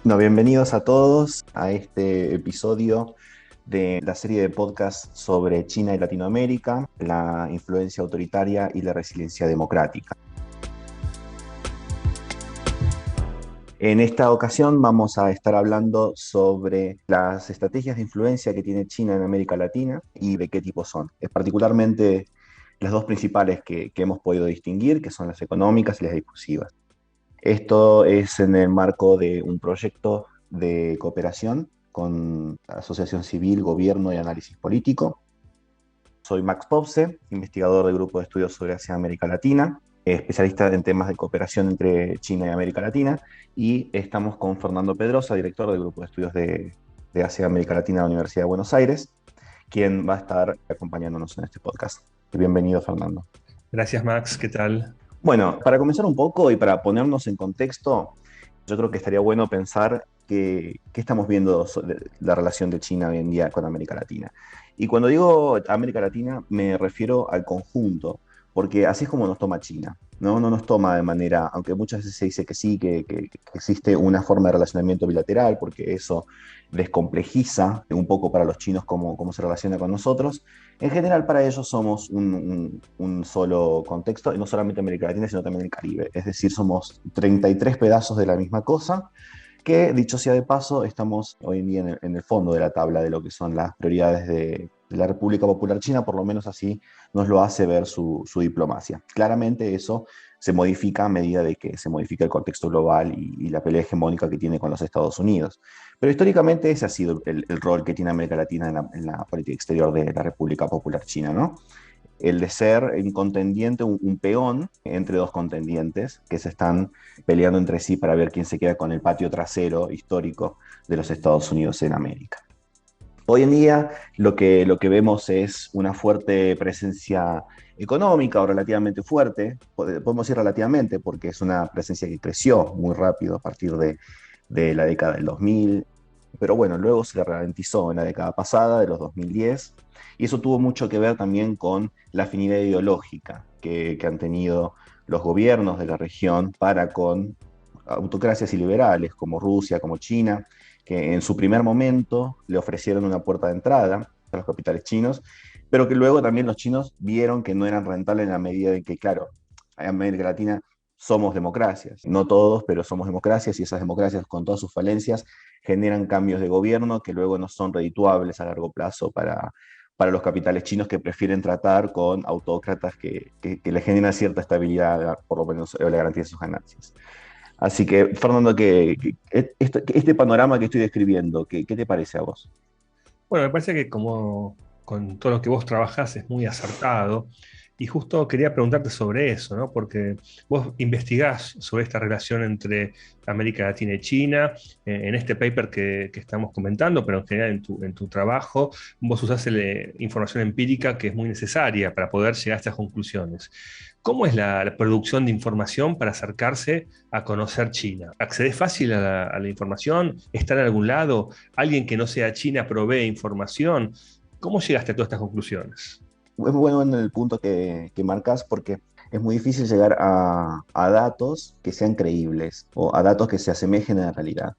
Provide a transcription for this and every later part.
No, bienvenidos a todos a este episodio de la serie de podcast sobre China y Latinoamérica, la influencia autoritaria y la resiliencia democrática. En esta ocasión vamos a estar hablando sobre las estrategias de influencia que tiene China en América Latina y de qué tipo son. Es particularmente las dos principales que hemos podido distinguir, que son las económicas y las discursivas. Esto es en el marco de un proyecto de cooperación con Asociación Civil, Gobierno y Análisis Político. Soy Max Popse, investigador del Grupo de Estudios sobre Asia y América Latina, especialista en temas de cooperación entre China y América Latina, y estamos con Fernando Pedrosa, director del Grupo de Estudios de Asia y América Latina de la Universidad de Buenos Aires, quien va a estar acompañándonos en este podcast. Bienvenido, Fernando. Gracias, Max. ¿Qué tal? Bueno, para comenzar un poco y para ponernos en contexto, yo creo que estaría bueno pensar qué estamos viendo sobre la relación de China hoy en día con América Latina. Y cuando digo América Latina, me refiero al conjunto, porque así es como nos toma China, ¿no? No nos toma de manera, aunque muchas veces se dice que sí, que existe una forma de relacionamiento bilateral, porque eso descomplejiza un poco para los chinos cómo se relaciona con nosotros. En general, para ellos somos un solo contexto, y no solamente América Latina, sino también el Caribe. Es decir, somos 33 pedazos de la misma cosa, que dicho sea de paso, estamos hoy en día en el fondo de la tabla de lo que son las prioridades de la República Popular China, por lo menos así nos lo hace ver su diplomacia. Claramente eso se modifica a medida de que se modifica el contexto global y la pelea hegemónica que tiene con los Estados Unidos. Pero históricamente ese ha sido el rol que tiene América Latina en la política exterior de la República Popular China, ¿no? El de ser un contendiente, un peón entre dos contendientes que se están peleando entre sí para ver quién se queda con el patio trasero histórico de los Estados Unidos en América. Hoy en día lo que vemos es una fuerte presencia económica o relativamente fuerte, podemos decir relativamente porque es una presencia que creció muy rápido a partir de la década del 2000, pero bueno, luego se ralentizó en la década pasada, de los 2010, y eso tuvo mucho que ver también con la afinidad ideológica que han tenido los gobiernos de la región para con autocracias y liberales como Rusia, como China, que en su primer momento le ofrecieron una puerta de entrada a los capitales chinos, pero que luego también los chinos vieron que no eran rentables en la medida en que, claro, en América Latina somos democracias, no todos, pero somos democracias y esas democracias con todas sus falencias generan cambios de gobierno que luego no son redituables a largo plazo para los capitales chinos que prefieren tratar con autócratas que le generan cierta estabilidad, por lo menos le garantizan sus ganancias. Así que, Fernando, este panorama que estoy describiendo, ¿qué te parece a vos? Bueno, me parece que como con todo lo que vos trabajás es muy acertado y justo quería preguntarte sobre eso, ¿no? Porque vos investigás sobre esta relación entre América Latina y China, en este paper que estamos comentando, pero en general en tu trabajo, vos usás información empírica que es muy necesaria para poder llegar a estas conclusiones. ¿Cómo es la producción de información para acercarse a conocer China? ¿Accedes fácil a la información? ¿Está en algún lado? ¿Alguien que no sea China provee información? ¿Cómo llegaste a todas estas conclusiones? Es muy bueno en el punto que marcas porque es muy difícil llegar a datos que sean creíbles o a datos que se asemejen a la realidad.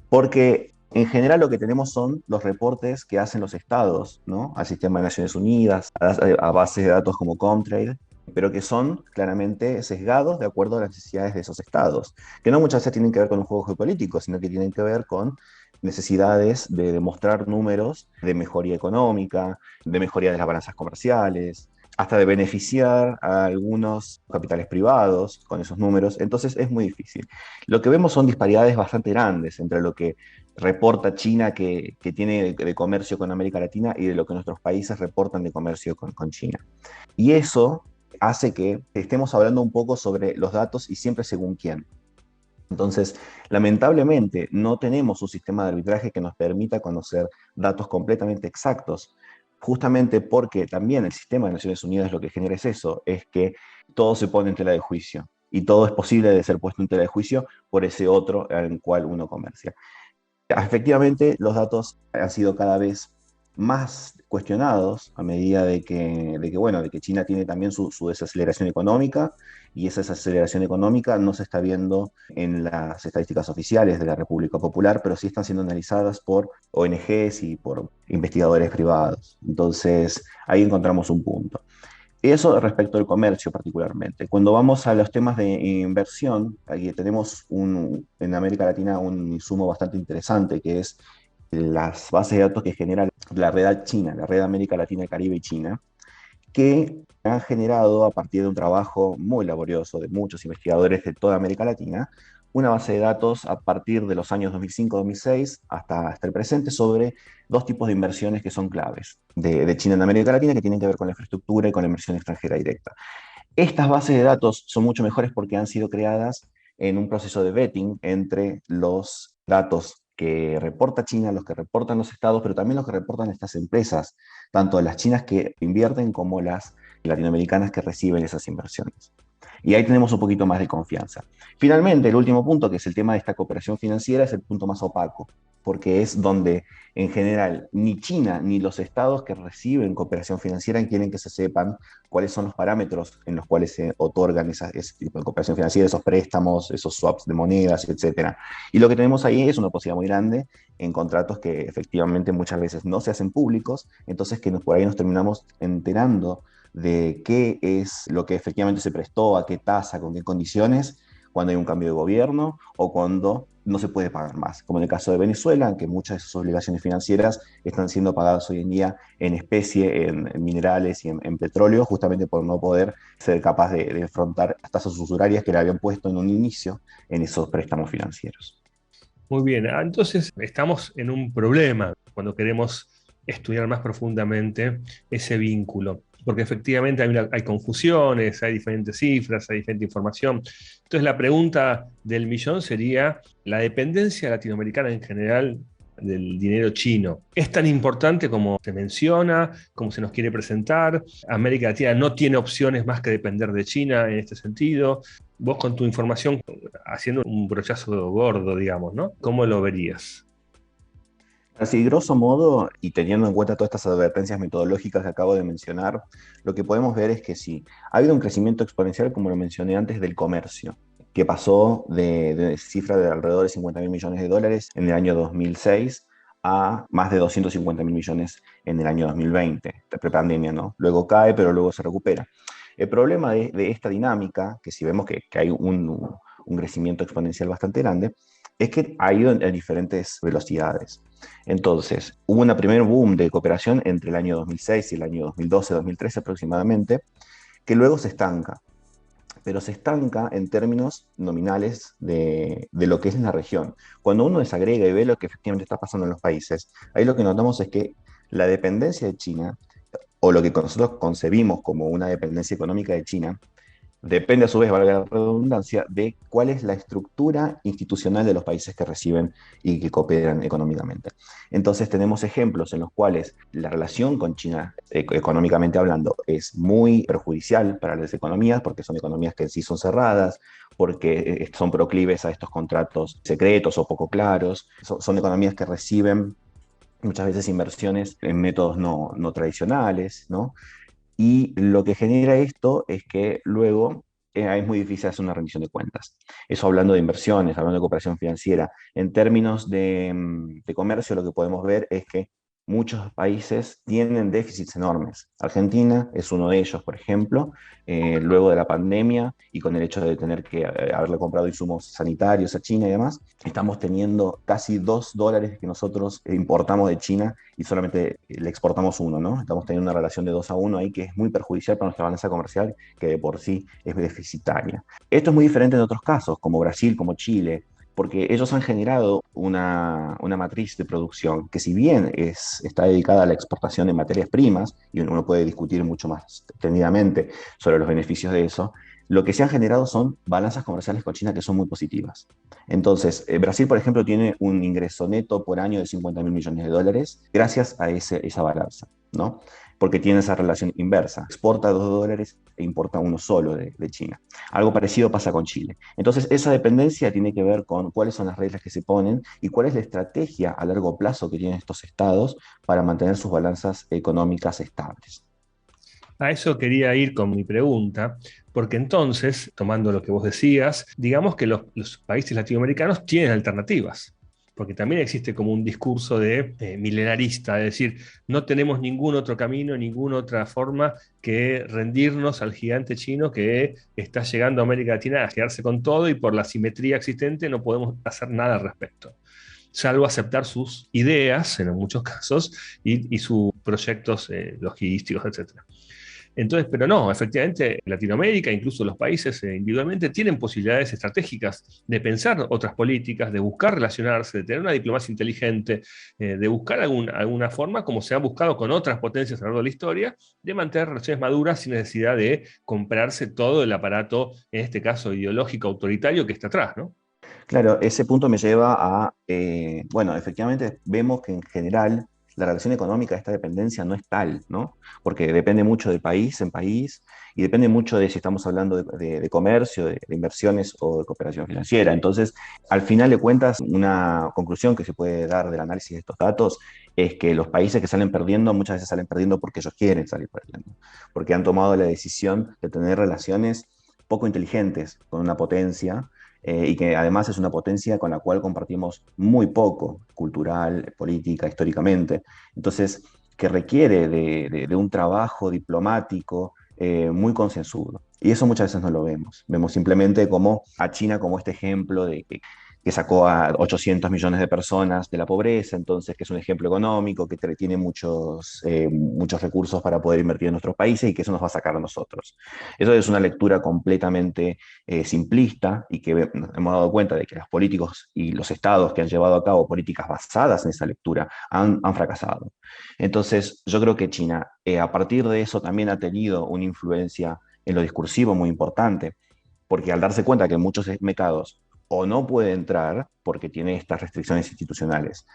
Porque en general lo que tenemos son los reportes que hacen los estados, ¿no? Al sistema de Naciones Unidas, a bases de datos como Comtrade, pero que son claramente sesgados de acuerdo a las necesidades de esos estados, que no muchas veces tienen que ver con un juego geopolítico, sino que tienen que ver con necesidades de demostrar números de mejoría económica, de mejoría de las balanzas comerciales, hasta de beneficiar a algunos capitales privados con esos números. Entonces es muy difícil. Lo que vemos son disparidades bastante grandes entre lo que reporta China que tiene de comercio con América Latina y de lo que nuestros países reportan de comercio con China. Y eso hace que estemos hablando un poco sobre los datos y siempre según quién. Entonces, lamentablemente, no tenemos un sistema de arbitraje que nos permita conocer datos completamente exactos, justamente porque también el sistema de Naciones Unidas lo que genera es eso, es que todo se pone en tela de juicio y todo es posible de ser puesto en tela de juicio por ese otro en el cual uno comercia. Efectivamente, los datos han sido cada vez más cuestionados a medida bueno, de que China tiene también su desaceleración económica, y esa desaceleración económica no se está viendo en las estadísticas oficiales de la República Popular, pero sí están siendo analizadas por ONGs y por investigadores privados. Entonces, ahí encontramos un punto. Eso respecto al comercio particularmente. Cuando vamos a los temas de inversión, aquí tenemos en América Latina un insumo bastante interesante, que es las bases de datos que genera la red china, la red América Latina, Caribe y China, que han generado, a partir de un trabajo muy laborioso de muchos investigadores de toda América Latina, una base de datos a partir de los años 2005-2006 hasta el presente sobre dos tipos de inversiones que son claves de China en América Latina, que tienen que ver con la infraestructura y con la inversión extranjera directa. Estas bases de datos son mucho mejores porque han sido creadas en un proceso de vetting entre los datos que reporta China, los que reportan los estados, pero también los que reportan estas empresas, tanto las chinas que invierten como las latinoamericanas que reciben esas inversiones. Y ahí tenemos un poquito más de confianza. Finalmente, el último punto, que es el tema de esta cooperación financiera, es el punto más opaco, porque es donde en general ni China ni los estados que reciben cooperación financiera quieren que se sepan cuáles son los parámetros en los cuales se otorgan ese tipo de cooperación financiera, esos préstamos, esos swaps de monedas, etcétera. Y lo que tenemos ahí es una posibilidad muy grande en contratos que efectivamente muchas veces no se hacen públicos, entonces que por ahí nos terminamos enterando de qué es lo que efectivamente se prestó, a qué tasa, con qué condiciones, cuando hay un cambio de gobierno o cuando no se puede pagar más, como en el caso de Venezuela, en que muchas de sus obligaciones financieras están siendo pagadas hoy en día en especie, en minerales y en petróleo, justamente por no poder ser capaz de afrontar las tasas usurarias que le habían puesto en un inicio en esos préstamos financieros. Muy bien, entonces estamos en un problema cuando queremos estudiar más profundamente ese vínculo, porque efectivamente hay confusiones, hay diferentes cifras, hay diferente información. Entonces la pregunta del millón sería, ¿la dependencia latinoamericana en general del dinero chino es tan importante como se menciona, como se nos quiere presentar? América Latina no tiene opciones más que depender de China en este sentido. Vos con tu información, haciendo un brochazo gordo, digamos, ¿no? ¿Cómo lo verías? Así, grosso modo, y teniendo en cuenta todas estas advertencias metodológicas que acabo de mencionar, lo que podemos ver es que sí, ha habido un crecimiento exponencial, como lo mencioné antes, del comercio, que pasó de cifra de alrededor de 50 mil millones de dólares en el año 2006 a más de 250 mil millones en el año 2020, de prepandemia, ¿no? Luego cae, pero luego se recupera. El problema de esta dinámica, que si vemos que hay un crecimiento exponencial bastante grande, es que ha ido en diferentes velocidades. Entonces, hubo una primer boom de cooperación entre el año 2006 y el año 2012-2013 aproximadamente, que luego se estanca, pero se estanca en términos nominales de lo que es la región. Cuando uno desagrega y ve lo que efectivamente está pasando en los países, ahí lo que notamos es que la dependencia de China, o lo que nosotros concebimos como una dependencia económica de China, depende a su vez, valga la redundancia, de cuál es la estructura institucional de los países que reciben y que cooperan económicamente. Entonces tenemos ejemplos en los cuales la relación con China, económicamente hablando, es muy perjudicial para las economías, porque son economías que en sí son cerradas, porque son proclives a estos contratos secretos o poco claros, son economías que reciben muchas veces inversiones en métodos no tradicionales, ¿no? Y lo que genera esto es que luego es muy difícil hacer una rendición de cuentas. Eso hablando de inversiones, hablando de cooperación financiera. En términos de comercio, lo que podemos ver es que muchos países tienen déficits enormes. Argentina es uno de ellos, por ejemplo, luego de la pandemia y con el hecho de tener que haberle comprado insumos sanitarios a China y demás, estamos teniendo casi $2 que nosotros importamos de China y solamente le exportamos uno, ¿no? Estamos teniendo una relación de 2-1 ahí que es muy perjudicial para nuestra balanza comercial, que de por sí es deficitaria. Esto es muy diferente en otros casos, como Brasil, como Chile, porque ellos han generado una matriz de producción que si bien está dedicada a la exportación de materias primas, y uno puede discutir mucho más extendidamente sobre los beneficios de eso, lo que se han generado son balanzas comerciales con China que son muy positivas. Entonces, Brasil, por ejemplo, tiene un ingreso neto por año de 50 mil millones de dólares gracias a esa balanza, ¿no? porque tiene esa relación inversa. Exporta $2 e importa uno solo de China. Algo parecido pasa con Chile. Entonces, esa dependencia tiene que ver con cuáles son las reglas que se ponen y cuál es la estrategia a largo plazo que tienen estos estados para mantener sus balanzas económicas estables. A eso quería ir con mi pregunta, porque entonces, tomando lo que vos decías, digamos que los países latinoamericanos tienen alternativas, porque también existe como un discurso de milenarista, es decir, no tenemos ningún otro camino, ninguna otra forma que rendirnos al gigante chino que está llegando a América Latina a quedarse con todo y por la simetría existente no podemos hacer nada al respecto, salvo aceptar sus ideas en muchos casos y sus proyectos logísticos, etcétera. Entonces, pero no, efectivamente, Latinoamérica, incluso los países individualmente, tienen posibilidades estratégicas de pensar otras políticas, de buscar relacionarse, de tener una diplomacia inteligente, de buscar alguna forma, como se ha buscado con otras potencias a lo largo de la historia, de mantener relaciones maduras sin necesidad de comprarse todo el aparato, en este caso ideológico autoritario, que está atrás, ¿no? Claro, ese punto me lleva a, bueno, efectivamente vemos que en general la relación económica de esta dependencia no es tal, ¿no? Porque depende mucho de país en país y depende mucho de si estamos hablando de comercio, de inversiones o de cooperación financiera. Entonces, al final de cuentas, una conclusión que se puede dar del análisis de estos datos es que los países que salen perdiendo muchas veces salen perdiendo porque ellos quieren salir perdiendo, porque han tomado la decisión de tener relaciones poco inteligentes con una potencia y que además es una potencia con la cual compartimos muy poco, cultural, política, históricamente. Entonces, que requiere de un trabajo diplomático muy concienzudo. Y eso muchas veces no lo vemos. Vemos simplemente como a China como este ejemplo de que sacó a 800 millones de personas de la pobreza, entonces que es un ejemplo económico, que tiene muchos recursos para poder invertir en nuestros países y que eso nos va a sacar a nosotros. Eso es una lectura completamente simplista y que nos hemos dado cuenta de que los políticos y los estados que han llevado a cabo políticas basadas en esa lectura han fracasado. Entonces, yo creo que China, a partir de eso, también ha tenido una influencia en lo discursivo muy importante, porque al darse cuenta que muchos mercados o no puede entrar porque tiene estas restricciones institucionales,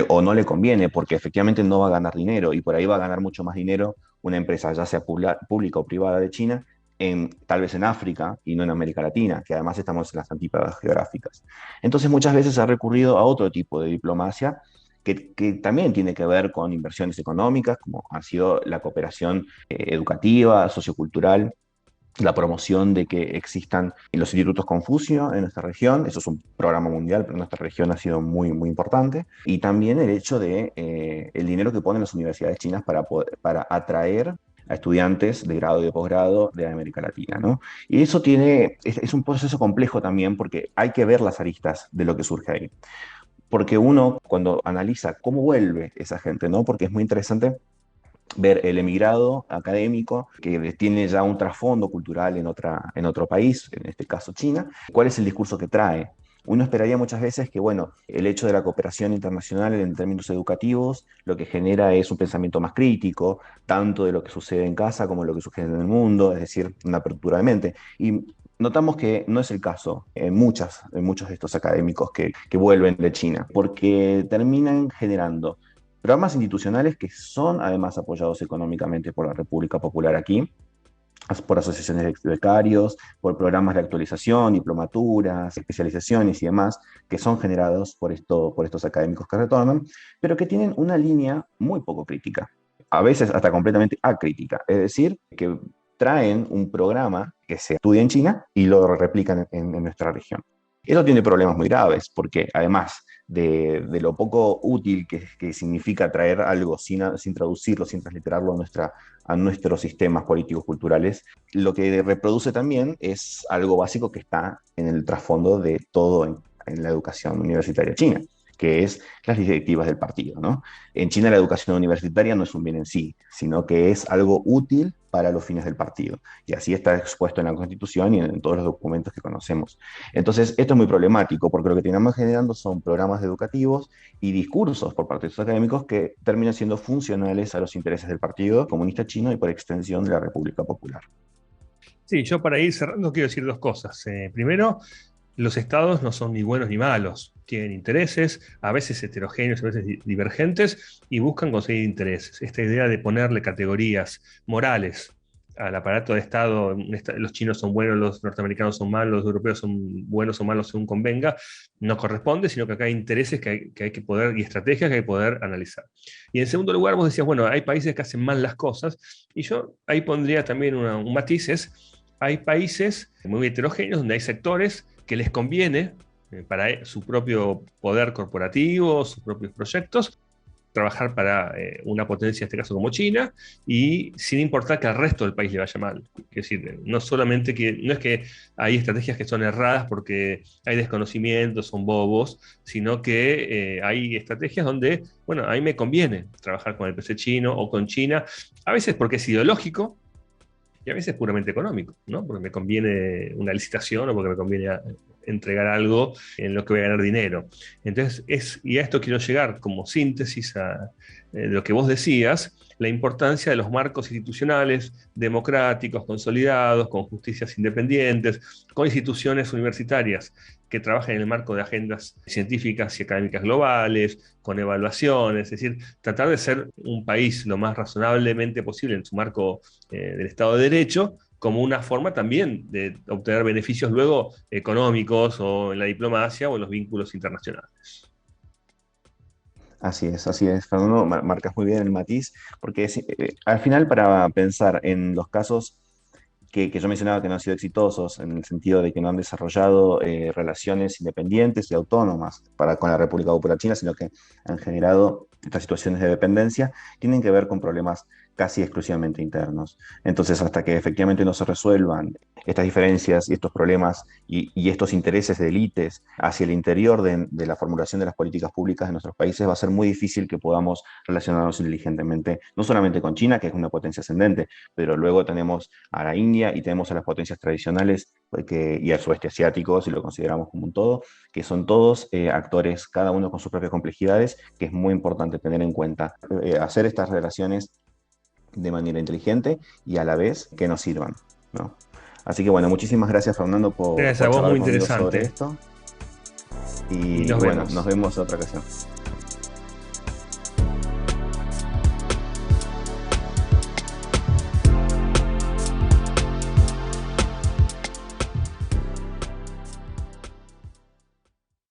o no le conviene porque efectivamente no va a ganar dinero y por ahí va a ganar mucho más dinero una empresa, ya sea pública o privada de China, tal vez en África y no en América Latina, que además estamos en las antípodas geográficas. Entonces muchas veces ha recurrido a otro tipo de diplomacia que también tiene que ver con inversiones económicas, como ha sido la cooperación educativa, sociocultural, la promoción de que existan en los institutos Confucio en nuestra región. Eso es un programa mundial, pero en nuestra región ha sido muy, muy importante. Y también el hecho de el dinero que ponen las universidades chinas para atraer a estudiantes de grado y de posgrado de América Latina, ¿no? Y eso es un proceso complejo también porque hay que ver las aristas de lo que surge ahí. Porque uno, cuando analiza cómo vuelve esa gente, ¿no? Porque es muy interesante ver el emigrado académico que tiene ya un trasfondo cultural en otro país, en este caso China, cuál es el discurso que trae. Uno esperaría muchas veces que, bueno, el hecho de la cooperación internacional en términos educativos lo que genera es un pensamiento más crítico, tanto de lo que sucede en casa como de lo que sucede en el mundo, es decir, una apertura de mente. Y notamos que no es el caso en muchos de estos académicos que vuelven de China, porque terminan generando programas institucionales que son además apoyados económicamente por la República Popular aquí, por asociaciones de becarios, por programas de actualización, diplomaturas, especializaciones y demás, que son generados por estos académicos que retornan, pero que tienen una línea muy poco crítica, a veces hasta completamente acrítica, es decir, que traen un programa que se estudia en China y lo replican en nuestra región. Eso tiene problemas muy graves, porque además de lo poco útil que significa traer algo sin traducirlo, sin transliterarlo a nuestros sistemas políticos culturales, lo que reproduce también es algo básico que está en el trasfondo de todo en la educación universitaria china, que es las directivas del partido, ¿no? En China la educación universitaria no es un bien en sí, sino que es algo útil para los fines del partido. Y así está expuesto en la Constitución y en todos los documentos que conocemos. Entonces, esto es muy problemático, porque lo que terminamos generando son programas educativos y discursos por parte de estos académicos que terminan siendo funcionales a los intereses del Partido Comunista Chino y por extensión de la República Popular. Sí, yo para ir cerrando quiero decir dos cosas. Primero, los estados no son ni buenos ni malos. tienen intereses, a veces heterogéneos, a veces divergentes, y buscan conseguir intereses. Esta idea de ponerle categorías morales al aparato de Estado, los chinos son buenos, los norteamericanos son malos, los europeos son buenos o malos según convenga, no corresponde, sino que acá hay intereses que hay que poder, y estrategias que hay que poder analizar. Y en segundo lugar, vos decías, bueno, hay países que hacen mal las cosas, y yo ahí pondría también un matiz, hay países muy heterogéneos donde hay sectores que les conviene para su propio poder corporativo, sus propios proyectos, trabajar para una potencia, en este caso como China, y sin importar que al resto del país le vaya mal. Es decir, no solamente no es que hay estrategias que son erradas porque hay desconocimiento, son bobos, sino que hay estrategias donde, bueno, a mí me conviene trabajar con el PC chino o con China, a veces porque es ideológico, y a veces puramente económico, ¿no? Porque me conviene una licitación o porque me conviene entregar algo en lo que voy a ganar dinero. Entonces, y a esto quiero llegar como síntesis de lo que vos decías, la importancia de los marcos institucionales democráticos, consolidados, con justicias independientes, con instituciones universitarias que trabajen en el marco de agendas científicas y académicas globales, con evaluaciones, es decir, tratar de ser un país lo más razonablemente posible en su marco del Estado de Derecho, como una forma también de obtener beneficios luego económicos o en la diplomacia o en los vínculos internacionales. Así es, Fernando, marcas muy bien el matiz, porque al final para pensar en los casos que yo mencionaba que no han sido exitosos, en el sentido de que no han desarrollado relaciones independientes y autónomas con la República Popular China, sino que han generado estas situaciones de dependencia, tienen que ver con problemas casi exclusivamente internos. Entonces, hasta que efectivamente no se resuelvan estas diferencias y estos problemas y estos intereses de élites hacia el interior de la formulación de las políticas públicas de nuestros países, va a ser muy difícil que podamos relacionarnos inteligentemente, no solamente con China, que es una potencia ascendente, pero luego tenemos a la India y tenemos a las potencias tradicionales y al sudeste asiático, si lo consideramos como un todo, que son todos actores, cada uno con sus propias complejidades, que es muy importante tener en cuenta. Hacer estas relaciones de manera inteligente y a la vez que nos sirvan, ¿no? Así que bueno, muchísimas gracias Fernando Gracias a por vos, charlar muy conmigo sobre interesante. esto Y y nos bueno, vemos. nos vemos en otra ocasión.